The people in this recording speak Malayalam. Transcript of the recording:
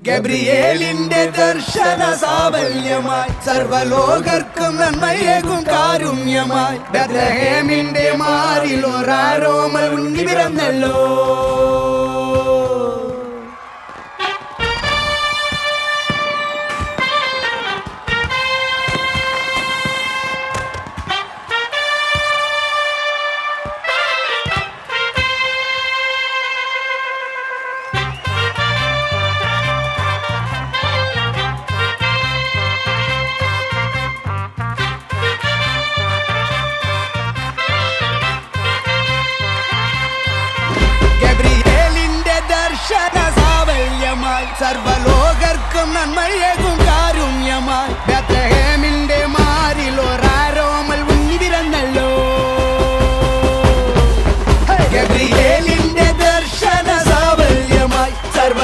ഗബ്രിയേലിന്റെ ദർശന സാവല്യമായി സർവലോകർക്കും നന്മയേകും കാരുണ്യമായി ബെത്ലഹേമിന്റെ മാറിൽ ഒരാരോമൽ ഉണ്ണി പിറന്നല്ലോ. സർവലോകർക്കും നന്മയേകും കാരുണ്യമായി ബെത്ലഹേമിന്റെ മാറിൽ ഒരാരോമൽ ഉണ്ണി പിറന്നല്ലോ. ഗബ്രിയേലിന്റെ ദർശന സാവല്യമായി സർവ